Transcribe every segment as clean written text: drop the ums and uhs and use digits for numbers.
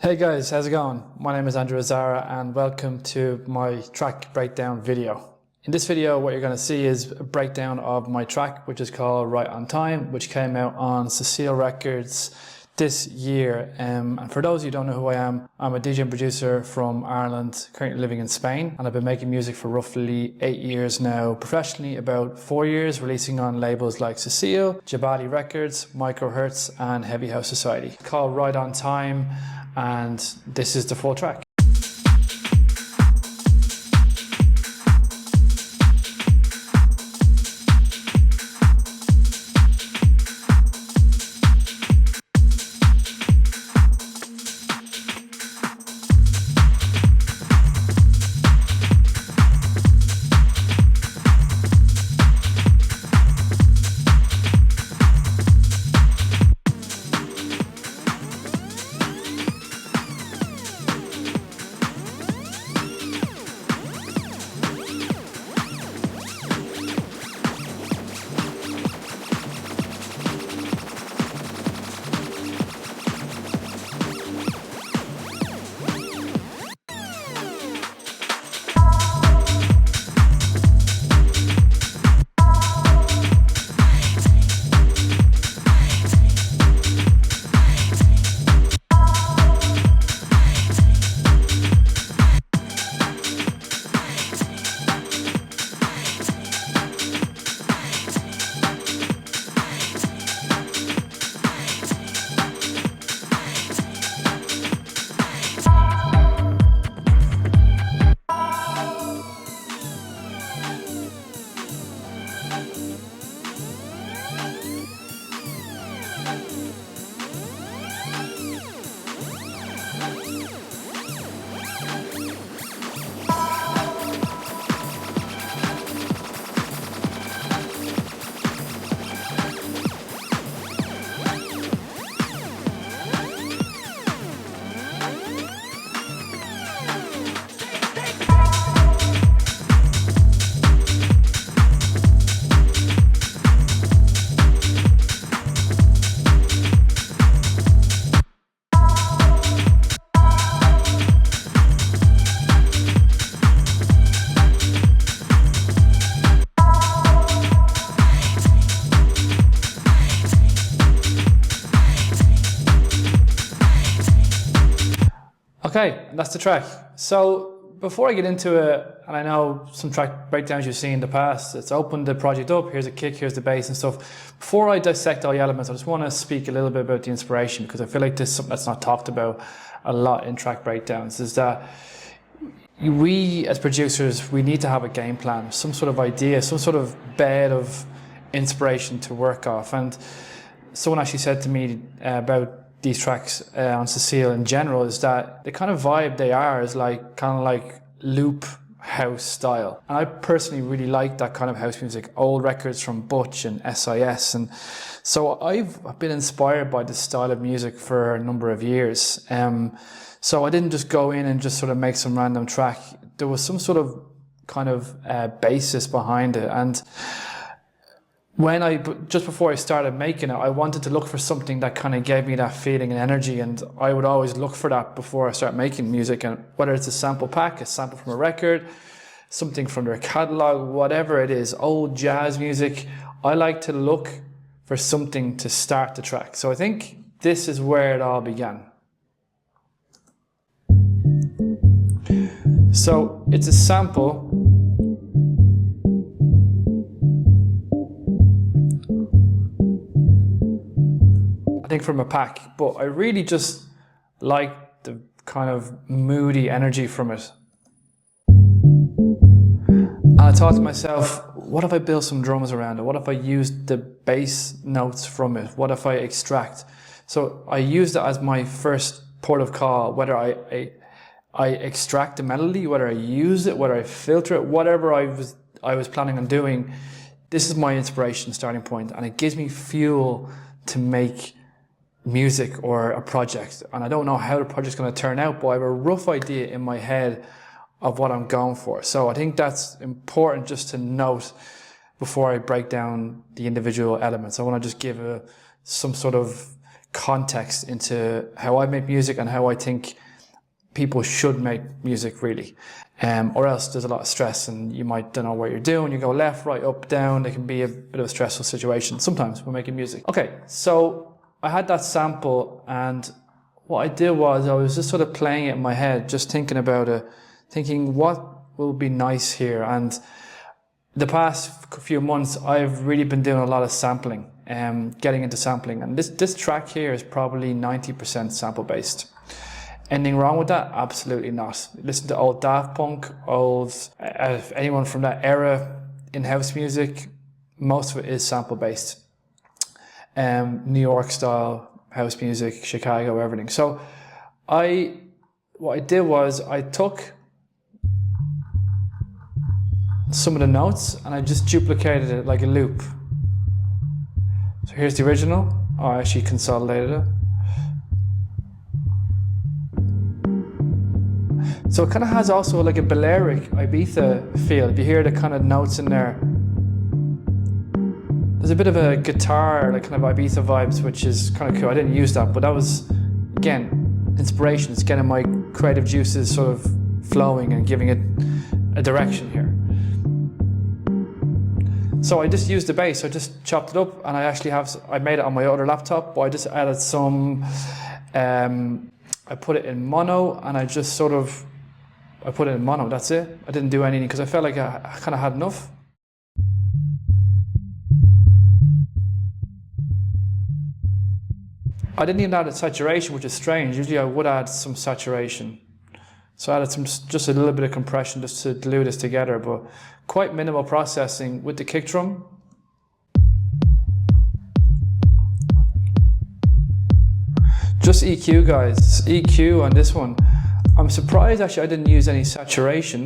Hey guys, how's it going? My name is Andrew Azara and welcome to my track breakdown video. In this video what you're going to see is a breakdown of my track, which is called Right on Time, which came out on Cecille Records this year. And for those of you who don't know who I am, I'm a DJ and producer from Ireland, currently living in Spain, and I've been making music for roughly 8 years now, professionally about 4 years, releasing on labels like Cecille, Jabali Records, Microhertz and Heavy House Society. Called Right on Time, and this is the full track. Okay, that's the track. So before I get into it, and I know some track breakdowns you've seen in the past, it's opened the project up, here's a kick, here's the bass and stuff. Before I dissect all the elements, I just want to speak a little bit about the inspiration, because I feel like this is something that's not talked about a lot in track breakdowns, is that we as producers, we need to have a game plan, some sort of idea, some sort of bed of inspiration to work off. And someone actually said to me about these tracks on Cecille in general, is that the kind of vibe they are is like kind of like loop house style. And I personally really like that kind of house music, old records from Butch and SIS. And so I've been inspired by this style of music for a number of years. So I didn't just go in and just sort of make some random track. There was some sort of kind of basis behind it. And just before I started making it, I wanted to look for something that kind of gave me that feeling and energy, and I would always look for that before I start making music. And whether it's a sample pack, a sample from a record, something from their catalog, whatever it is, old jazz music, I like to look for something to start the track. So I think this is where it all began. So it's a sample from a pack, but I really just like the kind of moody energy from it. And I thought to myself, what if I build some drums around it? What if I use the bass notes from it? What if I extract? So I used it as my first port of call, whether I extract the melody, whether I use it, whether I filter it, whatever I was planning on doing. This is my inspiration starting point, and it gives me fuel to make music or a project. And I don't know how the project's going to turn out, but I have a rough idea in my head of what I'm going for. So I think that's important just to note before I break down the individual elements. I want to just give some sort of context into how I make music and how I think people should make music, really. Or else there's a lot of stress and you might don't know what you're doing. You go left, right, up, down. It can be a bit of a stressful situation sometimes when making music. Okay, so I had that sample, and what I did was I was just sort of playing it in my head, just thinking about it, thinking what will be nice here. And the past few months, I've really been doing a lot of sampling, getting into sampling. And this track here is probably 90% sample based. Anything wrong with that? Absolutely not. Listen to old Daft Punk, anyone from that era in house music, most of it is sample based. New York style house music, Chicago, everything. So what I did was I took some of the notes and I just duplicated it like a loop. So here's the original. Oh, I actually consolidated it. So it kind of has also like a Balearic Ibiza feel. If you hear the kind of notes in there, there's a bit of a guitar, like kind of Ibiza vibes, which is kind of cool. I didn't use that, but that was, again, inspiration. It's getting my creative juices sort of flowing and giving it a direction here. So I just used the bass. I just chopped it up, and I made it on my other laptop, but I just added some, I put it in mono, and I put it in mono, that's it. I didn't do anything because I felt like I kind of had enough. I didn't even add a saturation, which is strange. Usually I would add some saturation. So I added just a little bit of compression just to glue this together, but quite minimal processing with the kick drum. Just EQ, guys. EQ on this one. I'm surprised actually I didn't use any saturation.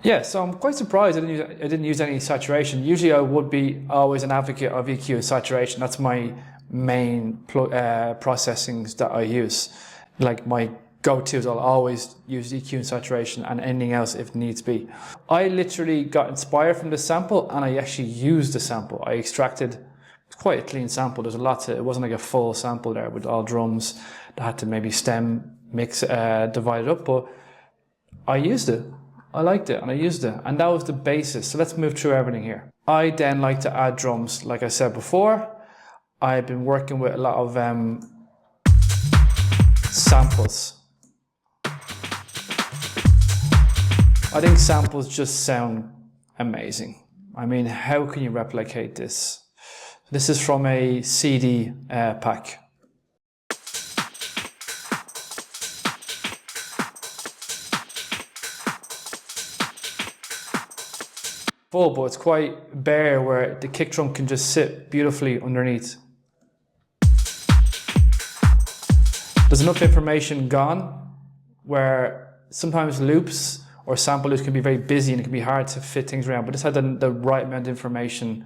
Yeah, so I'm quite surprised I didn't use any saturation. Usually I would be always an advocate of EQ and saturation. That's my main processings that I use. Like my go-tos, I'll always use EQ and saturation and anything else if needs be. I literally got inspired from this sample and I actually used the sample. I extracted, it's quite a clean sample. There's a lot to it. It wasn't like a full sample there with all drums that had to maybe stem, mix, divide it up, but I used it. I liked it and I used it, and that was the basis. So let's move through everything here. I then like to add drums. Like I said before, I've been working with a lot of samples. I think samples just sound amazing. I mean, how can you replicate this? This is from a CD pack. Full, but it's quite bare where the kick drum can just sit beautifully underneath. There's enough information gone where sometimes loops or sample loops can be very busy and it can be hard to fit things around, but this had the right amount of information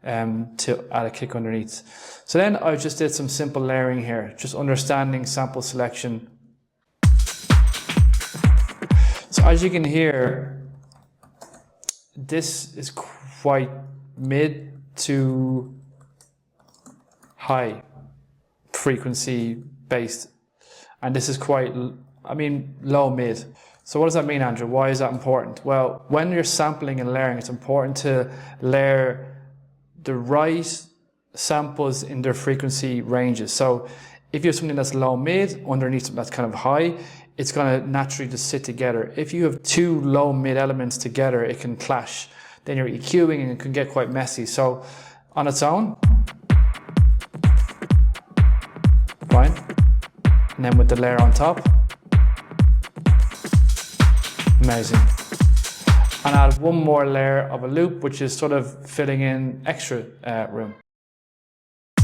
to add a kick underneath. So then I just did some simple layering here, just understanding sample selection. So as you can hear, this is quite mid to high frequency based, and this is quite, I mean, low mid. So what does that mean, Andrew? Why is that important? Well, when you're sampling and layering, it's important to layer the right samples in their frequency ranges. So if you have something that's low mid underneath something that's kind of high, it's going to naturally just sit together. If you have two low mid elements together, it can clash. Then you're EQing and it can get quite messy. So on its own, fine. And then with the layer on top, amazing. And add one more layer of a loop, which is sort of filling in extra room. A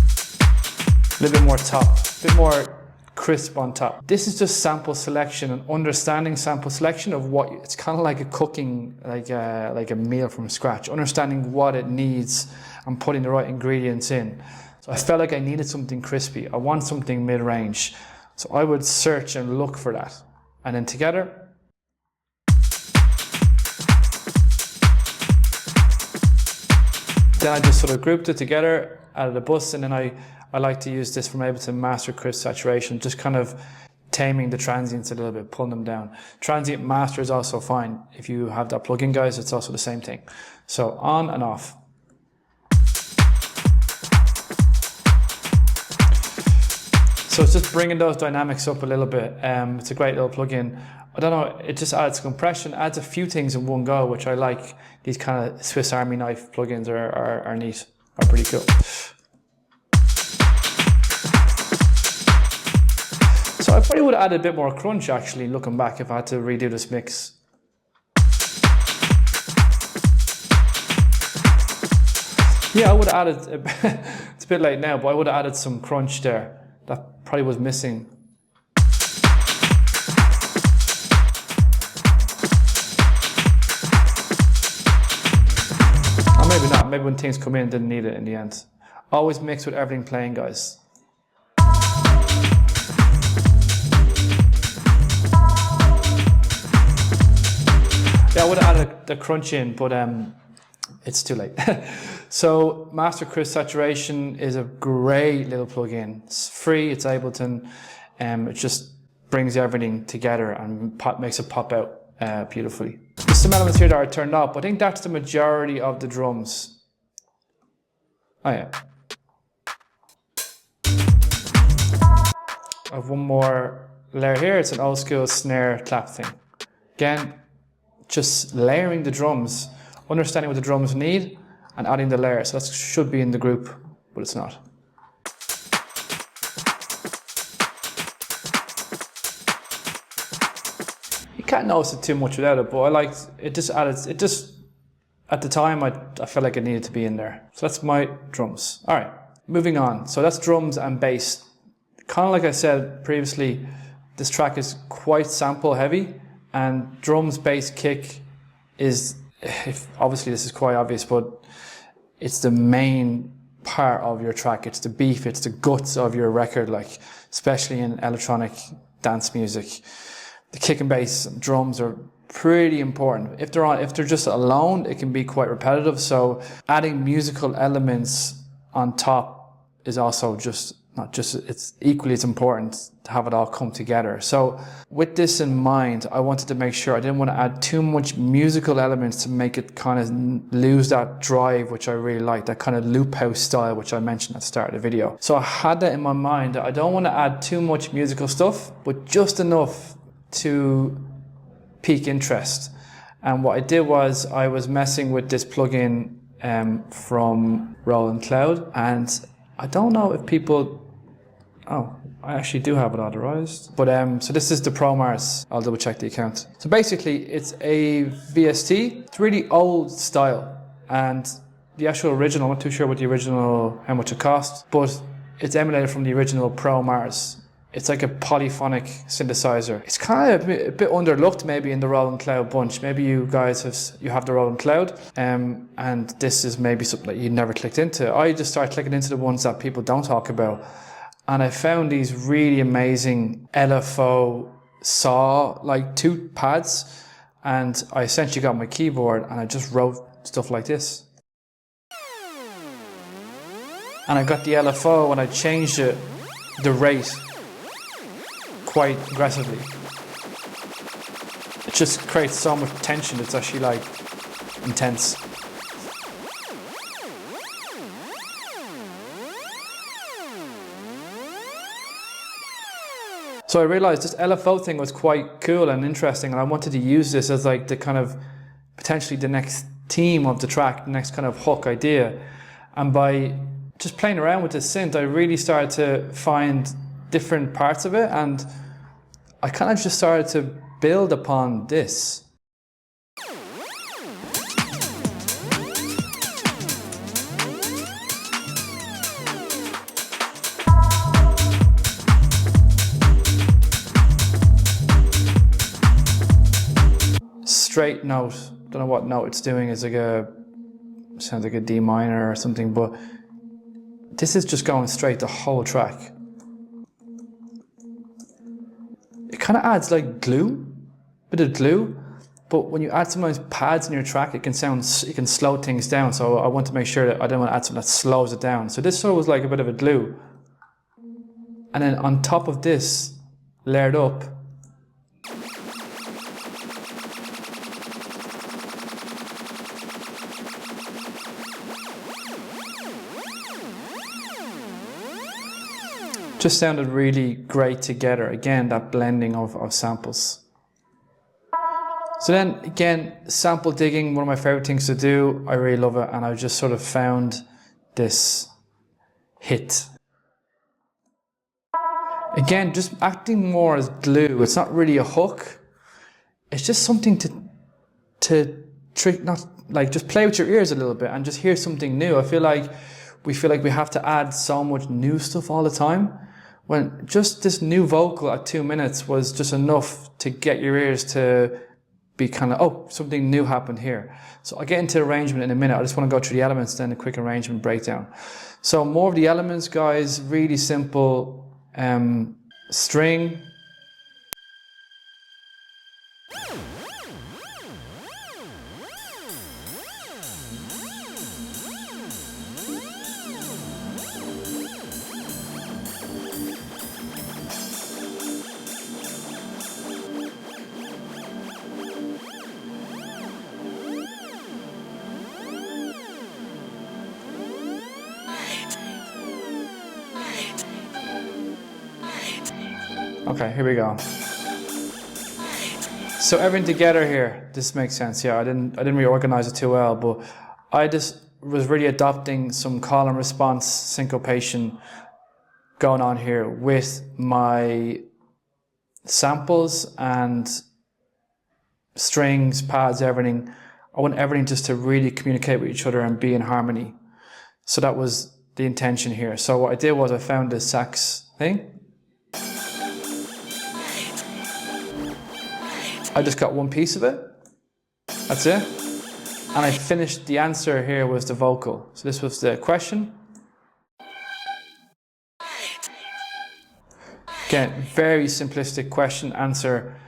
little bit more top, a bit more crisp on top. This is just sample selection and understanding sample selection of what, it's kind of like a cooking, like a meal from scratch, understanding what it needs and putting the right ingredients in. So I felt like I needed something crispy. I want something mid-range. So I would search and look for that. And then together, Then I just sort of grouped it together, added a bus, and then I like to use this from Ableton Master Crisp Saturation, just kind of taming the transients a little bit, pulling them down. Transient Master is also fine. If you have that plugin, guys, it's also the same thing. So on and off. So it's just bringing those dynamics up a little bit. It's a great little plugin. I don't know, it just adds compression, adds a few things in one go, which I like. These kind of Swiss Army knife plugins are neat, are pretty cool. So I probably would have added a bit more crunch actually, looking back, if I had to redo this mix. Yeah, I would have added, it's a bit late now, but I would have added some crunch there. That probably was missing. Or maybe not, maybe when things come in, didn't need it in the end. Always mix with everything playing, guys. Yeah, I would have added the crunch in, but it's too late. So Master Crisp Saturation is a great little plugin. It's free, it's Ableton, it just brings everything together and makes it pop out beautifully. There's some elements here that are turned up. I think that's the majority of the drums. Oh yeah. I have one more layer here. It's an old school snare clap thing. Again, just layering the drums, understanding what the drums need, and adding the layer. So that should be in the group, but it's not. You can't notice it too much without it, but I liked it. Just added it. Just at the time, I felt like it needed to be in there. So that's my drums. All right, moving on. So that's drums and bass. Kind of like I said previously, this track is quite sample heavy, and drums, bass, kick is, obviously this is quite obvious, but it's the main part of your track. It's the beef, it's the guts of your record, like especially in electronic dance music. The kick and bass and drums are pretty important. If they're just alone, it can be quite repetitive. So adding musical elements on top is also it's equally as important to have it all come together. So with this in mind, I wanted to make sure I didn't want to add too much musical elements to make it kind of lose that drive, which I really like, that kind of loop house style, which I mentioned at the start of the video. So I had that in my mind, that I don't want to add too much musical stuff, but just enough to pique interest. And what I did was I was messing with this plugin from Roland Cloud, and I don't know if people, oh, I actually do have it authorized. But so this is the ProMars. I'll double check the account. So basically it's a VST. It's really old style, and the actual original, I'm not too sure what the original, how much it cost, but it's emulated from the original ProMars. It's like a polyphonic synthesizer. It's kind of a bit underlooked maybe in the Roland Cloud bunch. Maybe you guys have the Roland Cloud, and this is maybe something that you never clicked into. I just started clicking into the ones that people don't talk about, and I found these really amazing LFO saw, like 2 pads, and I essentially got my keyboard and I just wrote stuff like this. And I got the LFO and I changed the rate quite aggressively. It just creates so much tension, it's actually like intense. So I realized this LFO thing was quite cool and interesting, and I wanted to use this as like the kind of potentially the next theme of the track, the next kind of hook idea. And by just playing around with this synth, I really started to find different parts of it, and I kind of just started to build upon this. Straight note, don't know what note it's doing, it's like sounds like a D minor or something, but this is just going straight the whole track. It kind of adds like glue, bit of glue, But when you add sometimes pads in your track, it can slow things down. So I want to make sure that I don't want to add something that slows it down. So this sort of was like a bit of a glue. And then on top of this, layered up, just sounded really great together. Again, that blending of samples. So then again, sample digging, one of my favorite things to do. I really love it, and I just sort of found this hit. Again, just acting more as glue. It's not really a hook. It's just something to trick, not like just play with your ears a little bit and just hear something new. I feel like we have to add so much new stuff all the time, when just this new vocal at 2 minutes was just enough to get your ears to be kind of, oh, something new happened here. So I'll get into arrangement in a minute. I just want to go through the elements, then a quick arrangement breakdown. So more of the elements, guys, really simple. String, okay, here we go. So everything together here, this makes sense. Yeah, I didn't really organize it too well, but I just was really adopting some call and response syncopation going on here with my samples and strings, pads, everything. I want everything just to really communicate with each other and be in harmony. So that was the intention here. So what I did was I found this sax thing. I just got one piece of it. That's it. And I finished, the answer here was the vocal. So this was the question. Again, very simplistic question answer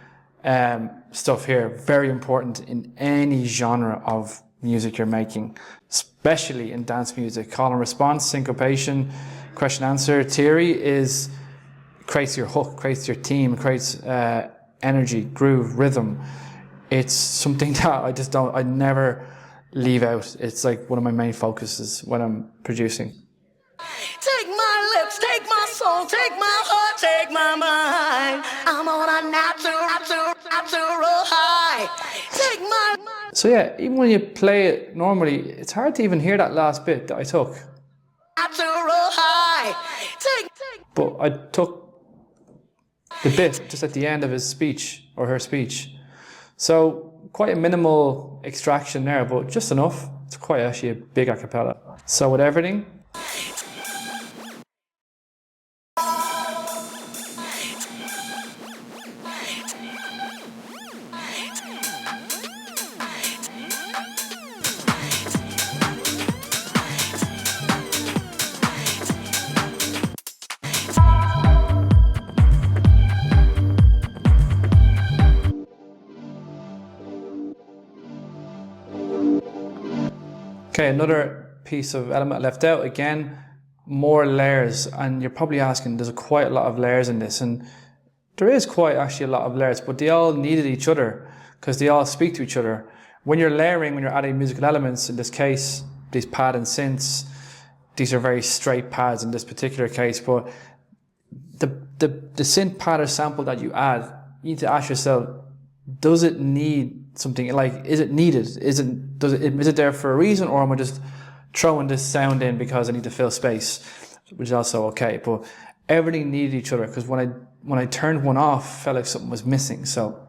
stuff here. Very important in any genre of music you're making, especially in dance music. Call and response, syncopation, question answer theory creates your hook, creates your theme, creates energy, groove, rhythm. It's something that I never leave out. It's like one of my main focuses when I'm producing. Take my lips, take my soul, take my heart, take my mind. I'm on a natural high. Take my... So yeah, even when you play it normally, it's hard to even hear that last bit that I took. Natural high. But I took the bit just at the end of his speech or her speech. So quite a minimal extraction there, but just enough. It's quite actually a big a cappella. So with everything, okay, another piece of element left out. Again, more layers, and you're probably asking, there's quite a lot of layers in this, and there is quite actually a lot of layers, but they all needed each other because they all speak to each other. When you're layering, when you're adding musical elements, in this case, these pad and synths, these are very straight pads in this particular case, but the synth pad or sample that you add, you need to ask yourself, does it need something, like, is it needed? Is it there for a reason, or am I just throwing this sound in because I need to fill space, which is also okay. But everything needed each other, because when I turned one off, felt like something was missing. So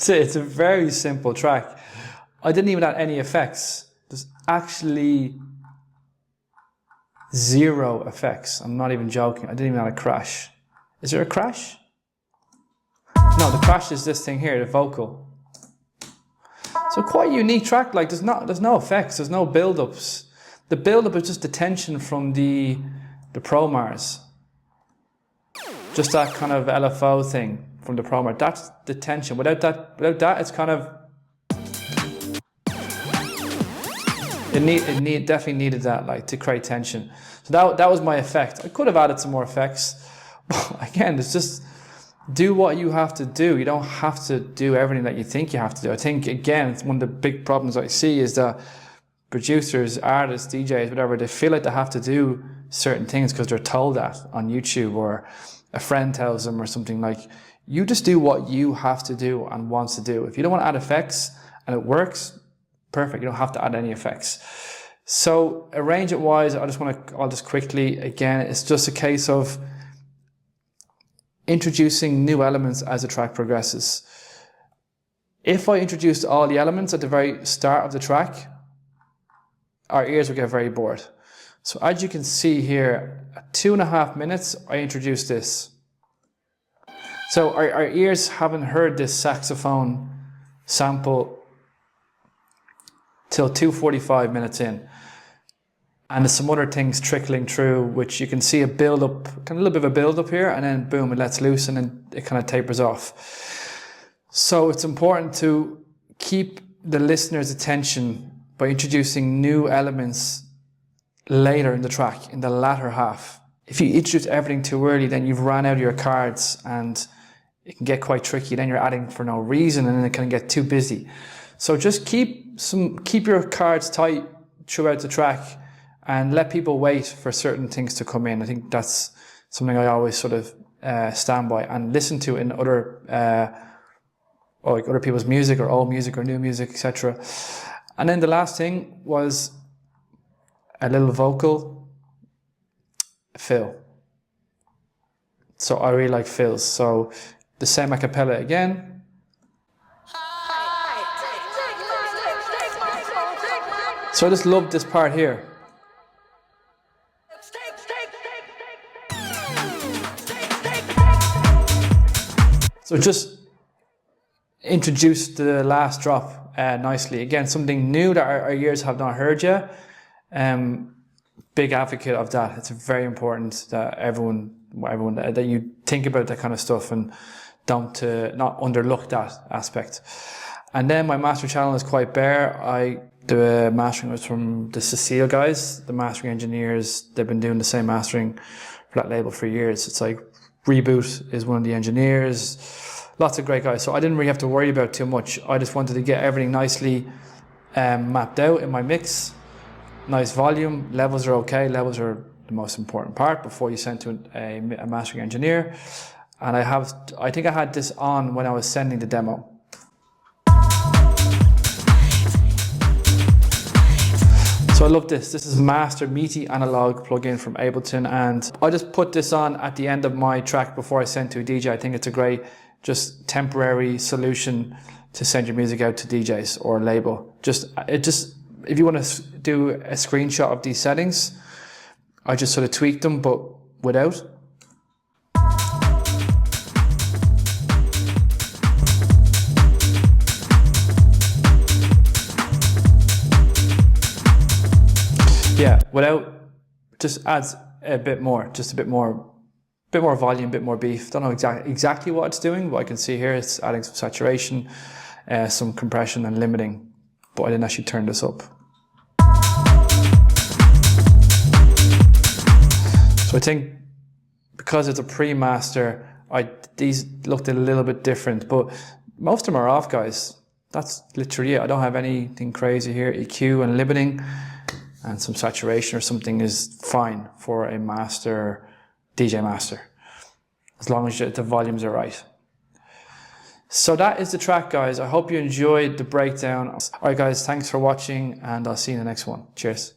It's a very simple track. I didn't even add any effects. There's actually zero effects. I'm not even joking. I didn't even add a crash. Is there a crash? No, the crash is this thing here, the vocal. So quite a unique track. Like there's no effects. There's no build-ups. The build-up is just the tension from the Pro Mars. Just that kind of LFO thing from the Pro Mars. That's the tension. Without that, it's kind of. It definitely needed that, like, to create tension. So that was my effect. I could have added some more effects, but again, it's just do what you have to do. You don't have to do everything that you think you have to do. I think, again, it's one of the big problems I see is that producers, artists, DJs, whatever, they feel like they have to do certain things because they're told that on YouTube or a friend tells them or something. Like, you just do what you have to do and wants to do. If you don't want to add effects and it works, perfect. You don't have to add any effects. So arrange it wise, I'll just quickly, again, it's just a case of introducing new elements as the track progresses. If I introduced all the elements at the very start of the track, our ears would get very bored. So as you can see here, at 2.5 minutes, I introduced this. So our ears haven't heard this saxophone sample till 2:45 minutes in. And there's some other things trickling through, which you can see a build up, kind of a little bit of a build up here, and then boom, it lets loose and then it kind of tapers off. So it's important to keep the listener's attention by introducing new elements later in the track, in the latter half. If you introduce everything too early, then you've run out of your cards and it can get quite tricky. Then you're adding for no reason and then it can get too busy. So just keep your cards tight throughout the track and let people wait for certain things to come in. I think that's something I always sort of stand by and listen to in other people's music or old music or new music, etc. And then the last thing was a little vocal fill. So I really like fills. So the same a cappella again. So I just love this part here. So just introduce the last drop nicely. Again, something new that our ears have not heard yet. Big advocate of that. It's very important that everyone that you think about that kind of stuff and not underlook that aspect. And then my master channel is quite bare. The mastering was from the Cecille guys, the mastering engineers. They've been doing the same mastering for that label for years. It's like Reboot is one of the engineers. Lots of great guys. So I didn't really have to worry about too much. I just wanted to get everything nicely mapped out in my mix. Nice volume. Levels are okay. Levels are the most important part before you send to a mastering engineer. And I think I had this on when I was sending the demo. So I love this. This is Master Meaty Analog plugin from Ableton, and I just put this on at the end of my track before I send to a DJ. I think it's a great, just temporary solution to send your music out to DJs or label. If you want to do a screenshot of these settings, I just sort of tweaked them, but without. Yeah, without, just adds a bit more volume, a bit more beef. Don't know exactly what it's doing, but I can see here it's adding some saturation, some compression and limiting, but I didn't actually turn this up. So I think because it's a pre-master, these looked a little bit different, but most of them are off, guys. That's literally it. I don't have anything crazy here. EQ and limiting and some saturation or something is fine for a master, DJ master, as long as the volumes are right. So that is the track, guys. I hope you enjoyed the breakdown. All right, guys, thanks for watching, and I'll see you in the next one. Cheers.